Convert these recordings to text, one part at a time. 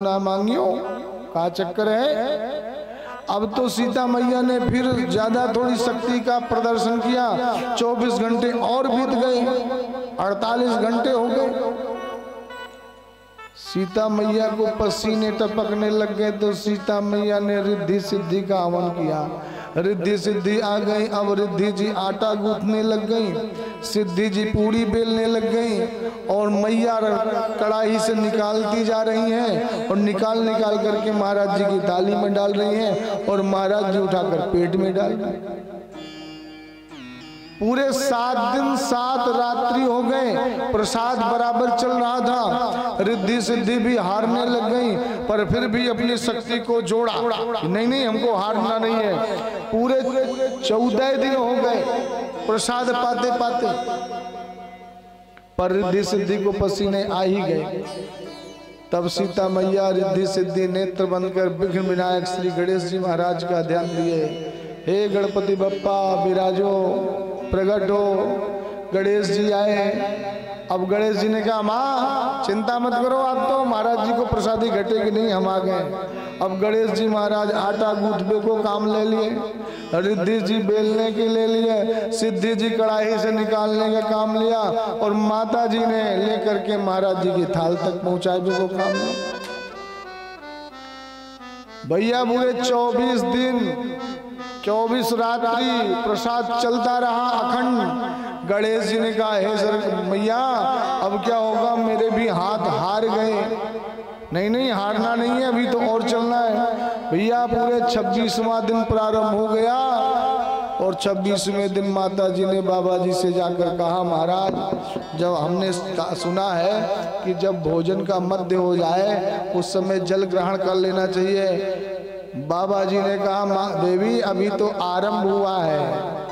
ना मांगियो, का चक्कर है। अब तो सीता मैया ने फिर ज्यादा थोड़ी शक्ति का प्रदर्शन किया। 24 घंटे और बीत गए, 48 घंटे हो गए। सीता मैया को पसीने टपकने लग गए तो सीता मैया ने रिद्धि सिद्धि का हवन किया। रिद्धि सिद्धि आ गई। अब रिद्धि जी आटा गूंथने लग गई, सिद्धि जी पूड़ी बेलने लग गई और मैया कढ़ाई से निकालती जा रही हैं और निकाल निकाल करके महाराज जी की थाली में डाल रही हैं और महाराज जी उठाकर पेट में डाल रहे हैं। पूरे 7 दिन 7 रात्रि हो गए, प्रसाद बराबर चल रहा था। रिद्धि सिद्धि भी हारने लग गई, पर फिर भी अपनी शक्ति को जोड़ा, नहीं नहीं हमको हारना नहीं है। पूरे 14 दिन हो गए प्रसाद पाते पाते, पर रिद्धि सिद्धि को पसीने आ ही गए। तब सीता मैया रिद्धि सिद्धि नेत्र बंद कर विघ्न विनायक श्री गणेश जी महाराज का ध्यान दिए। हे गणपति बप्पा विराजो, प्रकट हो। गणेश जी आए। अब गणेश जी ने कहा माँ चिंता मत करो, आप तो महाराज जी को प्रसादी घटेगी नहीं, हम आ गए। अब गणेश जी महाराज आटा गूंथने को काम ले लिए, रिद्धि जी बेलने के ले लिए, सिद्धि जी कढ़ाई से निकालने का काम लिया और माता जी ने लेकर के महाराज जी की थाल तक पहुंचाए को काम लिया। भैया पूरे 24 दिन 24 रात्रि प्रसाद चलता रहा अखंड। गणेश जी ने कहा हे सर मैया अब क्या होगा, मेरे भी हाथ हार गए। नहीं नहीं हारना नहीं है, अभी तो और चलना है। भैया पूरे 26वां दिन प्रारंभ हो गया और 26वें दिन माता जी ने बाबा जी से जाकर कहा महाराज जब हमने सुना है कि जब भोजन का मध्य हो जाए उस समय जल ग्रहण कर लेना चाहिए। बाबा जी ने कहा माँ देवी अभी तो आरंभ हुआ है,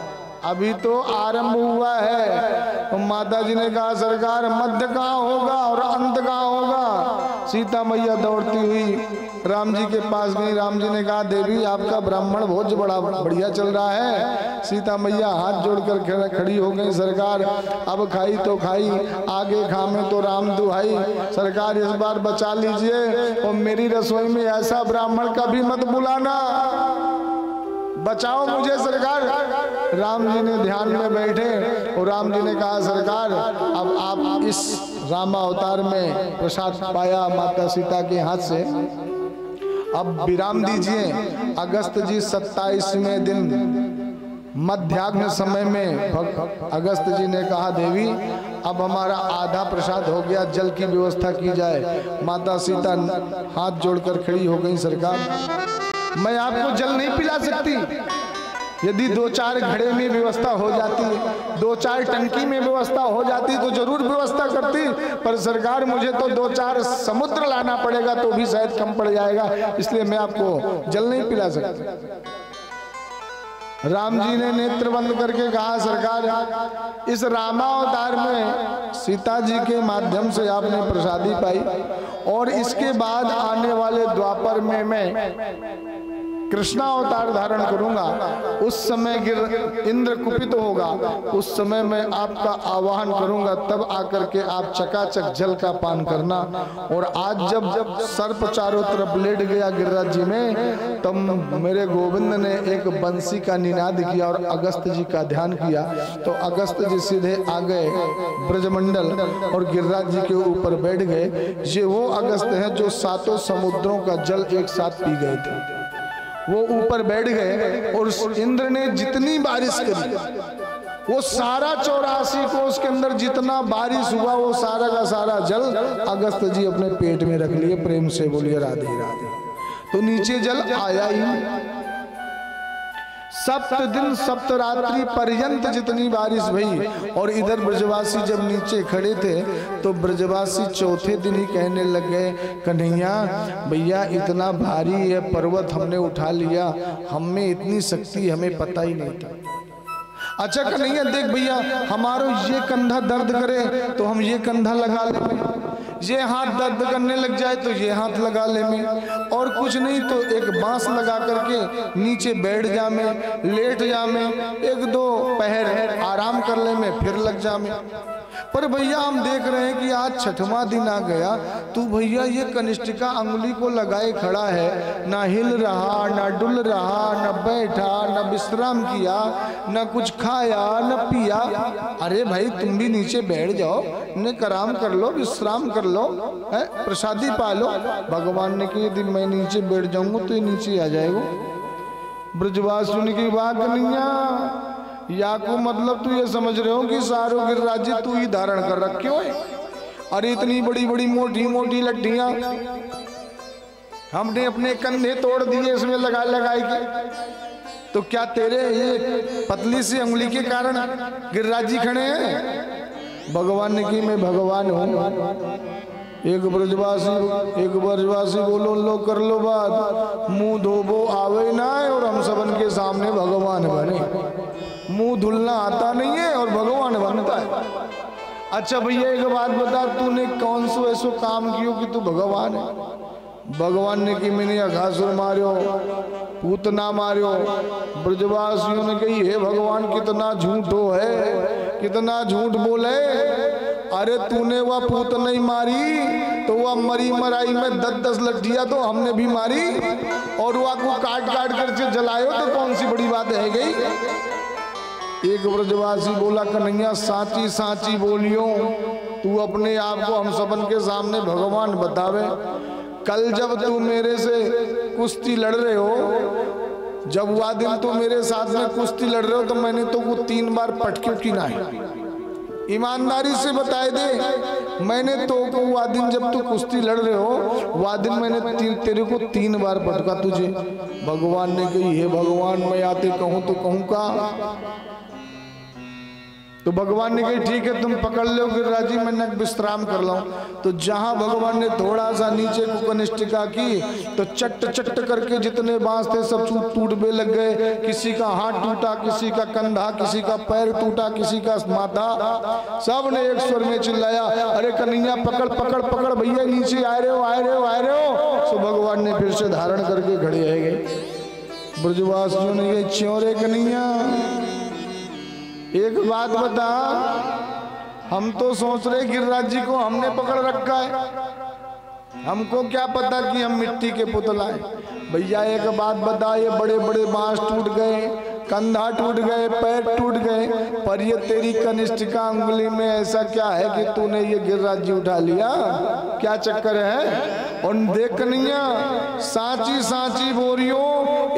अभी तो आरंभ हुआ है। तो माता जी ने कहा सरकार मध्य कहाँ होगा और अंत कहाँ होगा। सीता मैया दौड़ती हुई राम जी के पास गई। राम जी ने कहा देवी आपका ब्राह्मण भोज बड़ा बढ़िया चल रहा है। सीता मैया हाथ जोड़कर खड़ी हो गई, सरकार अब खाई तो खाई, आगे खामे तो राम दुहाई, सरकार इस बार बचा लीजिए और मेरी रसोई में ऐसा ब्राह्मण कभी मत बुलाना, बचाओ मुझे सरकार। राम जी ने ध्यान में बैठे और राम जी ने कहा सरकार अब आप इस रामा अवतार में प्रसाद पाया माता सीता के हाथ से, अब विराम दीजिए। अगस्त जी 27वें दिन मध्याह्न समय में अगस्त जी ने कहा देवी अब हमारा आधा प्रसाद हो गया, जल की व्यवस्था की जाए। माता सीता हाथ जोड़कर खड़ी हो गई, सरकार मैं आपको जल नहीं पिला सकती, यदि 2-4 घड़े में व्यवस्था हो जाती, 2-4 टंकी में व्यवस्था हो जाती तो जरूर व्यवस्था करती, पर सरकार मुझे तो 2-4 समुद्र लाना पड़ेगा तो भी शायद कम पड़ जाएगा, इसलिए मैं आपको जल नहीं पिला सकती। राम जी ने नेत्र बंद करके कहा सरकार इस रामावतार में सीता जी के माध्यम से आपने प्रसादी पाई और इसके बाद आने वाले द्वापर में मैं कृष्णा अवतार धारण करूंगा, उस समय इंद्र कुपित होगा, उस समय मैं आपका आवाहन करूंगा, तब आकर के आप चकाचक जल का पान करना। और आज जब सर्प चारों तरफ लेट गया गिरिराज जी में, तब मेरे गोविंद ने एक बंसी का निनाद किया और अगस्त जी का ध्यान किया, तो अगस्त जी सीधे आ गए ब्रजमंडल और गिरिराज जी के ऊपर बैठ गए। ये वो अगस्त हैं जो 7 समुद्रों का जल एक साथ पी गए थे, वो ऊपर बैठ गए और इंद्र ने जितनी बारिश करी वो सारा 84 कोस के अंदर जितना बारिश हुआ वो सारा का सारा जल अगस्त जी अपने पेट में रख लिए। प्रेम से बोलिए राधे राधे। तो नीचे जल आया ही। 7 दिन 7 रात्रि पर्यंत जितनी बारिश भई, और इधर ब्रजवासी जब नीचे खड़े थे तो ब्रजवासी चौथे दिन ही कहने लग गए कन्हैया भैया इतना भारी है पर्वत हमने उठा लिया, हम में इतनी शक्ति हमें पता ही नहीं था। अच्छा कन्हैया देख भैया हमारो ये कंधा दर्द करे तो हम ये कंधा लगा ले, ये हाथ दर्द करने लग जाए तो ये हाथ लगा ले में, और कुछ नहीं तो एक बांस लगा करके नीचे बैठ जा में, लेट जा में, 1-2 पहर आराम कर ले में, फिर लग जा में। पर भैया हम देख रहे हैं कि आज छठवां दिन आ गया, तू भैया ये कनिष्ठिका अंगुली को लगाए खड़ा है, ना हिल रहा, ना डुल रहा, ना बैठा, ना विश्राम किया, ना कुछ खाया, ना पिया। अरे भाई तुम भी नीचे बैठ जाओ, ने कराम कर लो, विश्राम कर लो, प्रसादी पा लो। भगवान ने कहा यदि मैं नीचे बैठ जाऊंगा तो ये नीचे आ जाएगा। ब्रजवासियों ने की बात कन्हैया, या को मतलब तू ये समझ रहे हो कि सारो गिरिराज जी तू ही धारण कर रखे हो? अरे इतनी बड़ी बड़ी मोटी मोटी लड्डियां हमने अपने कंधे तोड़ दिए इसमें लगा लगाई के, तो क्या तेरे ये पतली सी उंगली के कारण गिरिराज जी खड़े हैं? भगवान ने की मैं भगवान हूं। एक ब्रजवासी बोलो लो कर लो बात, मुंह धोबो आवे ना है और हम सबन के सामने भगवान बने। मुंह धुलना आता नहीं है और भगवान बनता है। अच्छा भैया एक बात बता, तूने कौन सो ऐसो काम कियो कि तू भगवान है? भगवान ने कि मैंने अघासुर मार्यो, पूतना मार्यो। ब्रजवासियों ने कही हे भगवान कितना झूठो है, कितना झूठ बोले। अरे तूने वह पूत नहीं मारी तो वह मरी मराई में 10-10 लड्डियां तो हमने भी मारी, और वह को काट काट कर जलायो तो कौन सी बड़ी बात है गई? एक ब्रजवासी बोला कन्हैया साची साची बोलियो, तू अपने आप को हम सबन के सामने भगवान बतावे। कल जब तू मेरे से कुश्ती लड़ रहे हो, जब वह दिन तू मेरे साथ में कुश्ती लड़ रहे हो तो मैंने तो वो 3 बार पटके किना है। ईमानदारी से बताए दे, मैंने तो को वह दिन जब तू कुश्ती लड़ रहे हो वह दिन मैंने तेरे को 3 बार पटका तुझे। भगवान ने कही हे भगवान मैं आते कहूं तो कहूं का? तो भगवान ने कही ठीक है तुम पकड़ लो गिरिराज जी, मैं विश्राम कर लो। तो जहां भगवान ने थोड़ा सा नीचे को कनिष्ठिका की तो चट्ट चट्ट करके जितने बांस थे सब टूटने लग गए। किसी का हाथ टूटा, किसी का कंधा, किसी का पैर टूटा, किसी का माथा। सब ने एक स्वर में चिल्लाया अरे कन्हैया पकड़ पकड़ पकड़ भैया, नीचे आ रहे हो आ रहे हो आ रहे हो। तो भगवान ने फिर से धारण करके खड़े रह गए। ब्रजवासियों ने ये च्योरे कन्हैया एक बात बता, हम तो सोच रहे गिरिराज जी को हमने पकड़ रखा है, हमको क्या पता कि हम मिट्टी के पुतला है। भैया एक बात बता, ये बड़े बड़े बांस टूट गए, कंधा टूट गए, पैर टूट गए, पर ये तेरी कनिष्ठिका उंगली में ऐसा क्या है कि तूने ये गिरिराज जी उठा लिया? क्या चक्कर है? और देख कन्हैया साची साची बोरियो,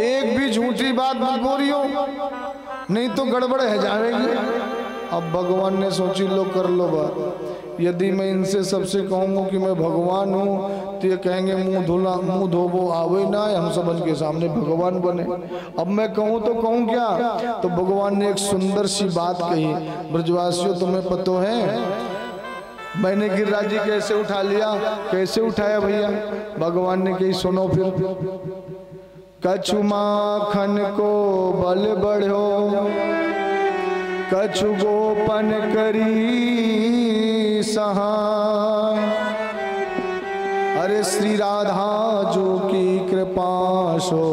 एक भी झूठी बात मत बोरियो, नहीं तो गड़बड़ है जाएगी। अब भगवान ने सोची लो कर लो बात, यदि मैं इनसे सबसे कहूँगा कि मैं भगवान हूँ तो ये कहेंगे मुंह धोबो आवे ना, हम सब के सामने भगवान बने। अब मैं कहूँ तो कहूँ क्या? तो भगवान ने एक सुंदर सी बात कही, ब्रजवासियों तुम्हें पता है मैंने गिरिराज जी कैसे उठा लिया? कैसे उठाया भैया? भगवान ने कही सुनो फिर। कछु माखन को बल बढ़ो, कछु गोपन करी सहाय। अरे श्री राधा जो की कृपा सो,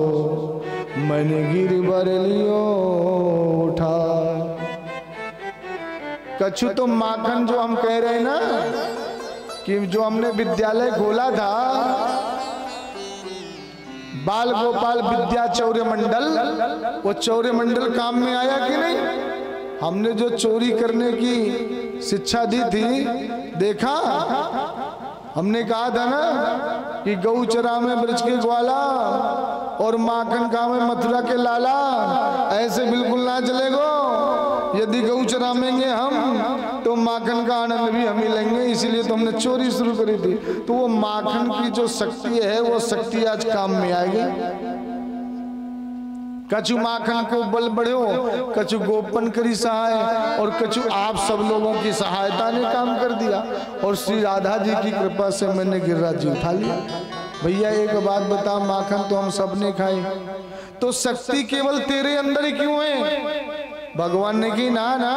मैंने गिरवर लियो उठा। कछु तो माखन जो हम कह रहे हैं ना कि जो हमने विद्यालय खोला था बाल गोपाल विद्या चौर्य मंडल, वो चौर्य मंडल काम में आया कि नहीं? हमने जो चोरी करने की शिक्षा दी थी, देखा हमने कहा था ना कि गौ चरा में ब्रज के ग्वाला और माखन का में मथुरा के लाला, ऐसे बिल्कुल ना चलेगो। यदि गौ चरामेंगे हम तो माखन का आनंद भी हम ही लेंगे, इसीलिए तो हमने चोरी शुरू करी थी। तो वो माखन की जो शक्ति है वो शक्ति आज काम में आएगी। कछु माखन को बल बढ़ो, कछु गोपन करी सहाय, और कछु आप सब लोगों की सहायता ने काम कर दिया, और श्री राधा जी की कृपा से मैंने गिरिराज जी उठा लिया। भैया एक बात बता, माखन तो हम सब ने खाई, तो शक्ति केवल तेरे अंदर ही क्यों है? भगवान ने की ना ना,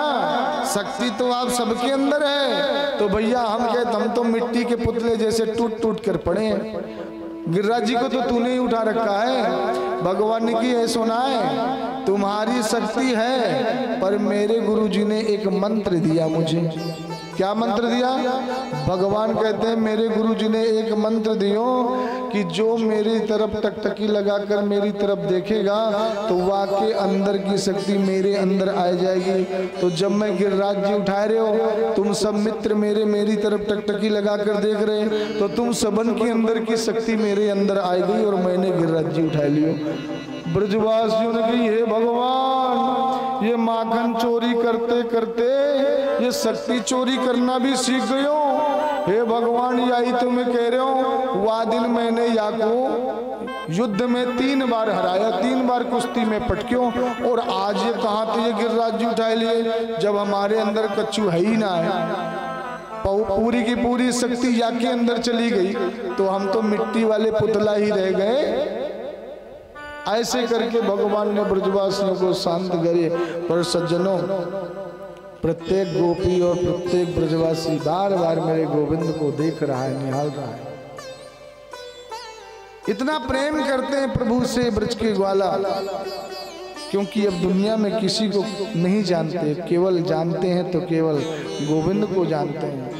शक्ति तो आप सबके अंदर है। तो भैया हम कहते हम तो मिट्टी के पुतले जैसे टूट टूट कर पड़े हैं, गिरिराज जी को तो तूने ही उठा रखा है। भगवान ने की है सुना है, तुम्हारी शक्ति है पर मेरे गुरु जी ने एक मंत्र दिया मुझे, क्या मंत्र दिया? भगवान कहते हैं मेरे गुरु जी ने एक मंत्र दियो कि जो मेरी तरफ टकटकी लगाकर मेरी तरफ देखेगा तो वाकई अंदर की शक्ति मेरे अंदर आ जाएगी। तो जब मैं गिरिराज जी उठा रहे हो, तुम सब मित्र मेरी तरफ टकटकी लगाकर देख रहे हैं, तो तुम सबन के अंदर की शक्ति मेरे अंदर आ गई और मैंने गिरिराज जी उठा लियो। ब्रजवासियों ने कही हे भगवान, ये माखन चोरी करते करते ये शक्ति चोरी करना भी सीख गयो। हे भगवान, यही तो मैं कह रहा हूँ, वह दिन मैंने या को युद्ध में 3 बार हराया, 3 बार कुश्ती में पटक्यों, और आज ये कहाँ तो ये गिरिराज जी उठा लिए, जब हमारे अंदर कच्चू है ही ना है। पूरी की पूरी शक्ति या के अंदर चली गई तो हम तो मिट्टी वाले पुतला ही रह गए। ऐसे करके भगवान ने ब्रजवासियों को शांत करे। पर सज्जनों, प्रत्येक गोपी और प्रत्येक ब्रजवासी बार बार मेरे गोविंद को देख रहा है, निहाल रहा है। इतना प्रेम करते हैं प्रभु से ब्रज के ग्वाला, क्योंकि अब दुनिया में किसी को नहीं जानते, केवल जानते हैं तो केवल गोविंद को जानते हैं।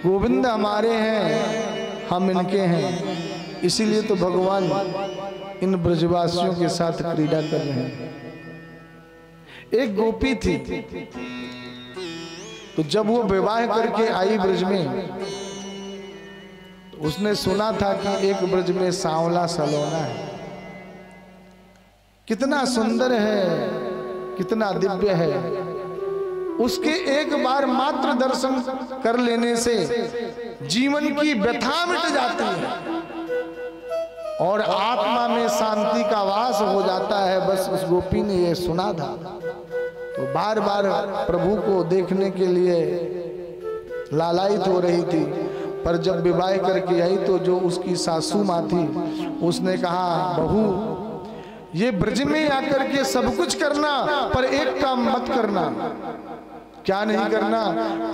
गोविंद हमारे हैं, हम इनके हैं। इसीलिए तो भगवान इन ब्रजवासियों के साथ क्रीड़ा कर रहे हैं। एक गोपी थी, तो जब वो विवाह करके आई ब्रज में, तो उसने सुना था कि एक ब्रज में सांवला सलोना है, कितना सुंदर है, कितना दिव्य है। उसके एक बार मात्र दर्शन कर लेने से जीवन की व्यथा मिट जाती है और आत्मा में शांति का वास हो जाता है। बस उस गोपी ने ये सुना था, तो बार बार प्रभु को देखने के लिए लालायित हो रही थी। पर जब विवाह करके आई तो जो उसकी सासू माँ थी, उसने कहा बहू, ये ब्रज में आकर के सब कुछ करना, पर एक काम मत करना। क्या नहीं करना?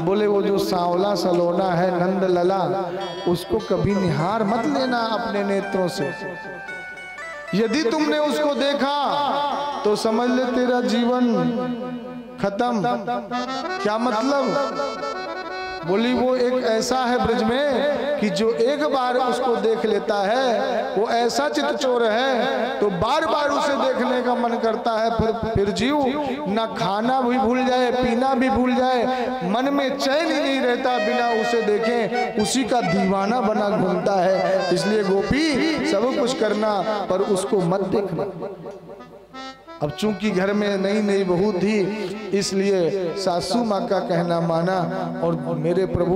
बोले वो जो सांवला सलोना है नंद लला, उसको कभी निहार मत लेना अपने नेत्रों से। यदि तुमने उसको देखा तो समझ ले तेरा जीवन खत्म। क्या मतलब? बोली वो एक ऐसा है ब्रज में कि जो एक बार उसको देख लेता है वो ऐसा चित्तचोर है, तो बार बार उसे देखने का मन करता है। फिर जीव ना खाना भी भूल जाए, पीना भी भूल जाए, मन में चैन ही नहीं रहता बिना उसे देखे, उसी का दीवाना बना घूमता है। इसलिए गोपी सब कुछ करना पर उसको मत देखना। अब चूंकि घर में नई नई बहू थी, इसलिए सासू माँ का कहना माना और मेरे प्रभु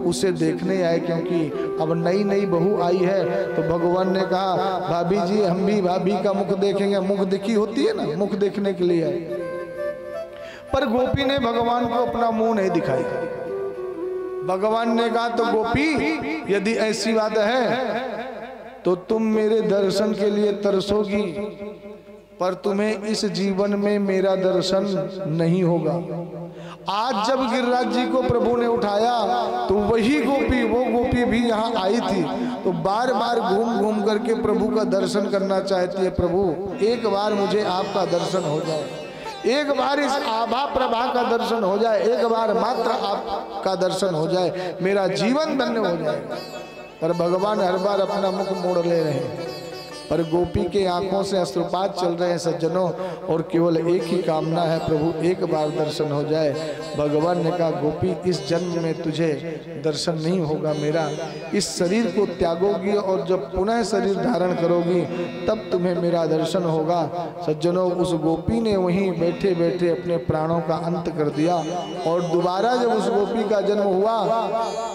उसे देखने आए। क्योंकि अब नई नई बहू आई है तो भगवान ने कहा भाभी जी, हम भी भाभी का मुख देखेंगे। मुख देखी होती है ना, मुख देखने के लिए आए। पर गोपी ने भगवान को अपना मुंह नहीं दिखाई। भगवान ने कहा तो गोपी, यदि ऐसी बात है तो तुम मेरे दर्शन के लिए तरसोगी, पर तुम्हें इस जीवन में मेरा दर्शन नहीं होगा। आज जब गिरिराज जी को प्रभु ने उठाया तो वही गोपी, वो गोपी भी यहाँ आई थी, तो बार बार घूम घूम करके प्रभु का दर्शन करना चाहती है। प्रभु एक बार मुझे आपका दर्शन हो जाए, एक बार इस आभा प्रभा का दर्शन हो जाए, एक बार मात्र आपका दर्शन हो जाए, मेरा जीवन धन्य हो जाएगा। पर भगवान हर बार अपना मुख मोड़ ले रहे हैं। पर गोपी के आंखों से अश्रुपात चल रहे हैं सज्जनों, और केवल एक ही कामना है, प्रभु एक बार दर्शन हो जाए। भगवान ने कहा गोपी, इस जन्म में तुझे दर्शन नहीं होगा मेरा। इस शरीर को त्यागोगी और जब पुनः शरीर धारण करोगी तब तुम्हें मेरा दर्शन होगा। सज्जनों, उस गोपी ने वहीं बैठे बैठे अपने प्राणों का अंत कर दिया। और दोबारा जब उस गोपी का जन्म हुआ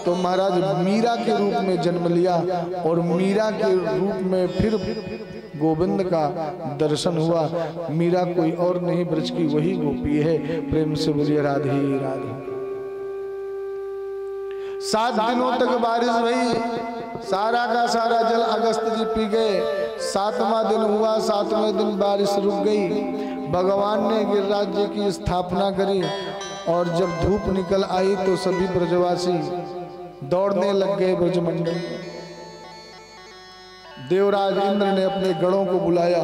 तो महाराज मीरा के रूप में जन्म लिया, और मीरा के रूप में फिर गोविंद का दर्शन हुआ। मीरा कोई और नहीं, ब्रज की वही गोपी है। प्रेम से बोलिए राधे राधे। 7 दिनों तक बारिश हुई, सारा का सारा जल अगस्त जी पी गए। 7वां दिन हुआ, 7वें दिन बारिश रुक गई। भगवान ने गिरिराज जी की स्थापना करी, और जब धूप निकल आई तो सभी ब्रजवासी दौड़ने लग गए ब्रजमंडल। देवराज इंद्र ने अपने गणों को बुलाया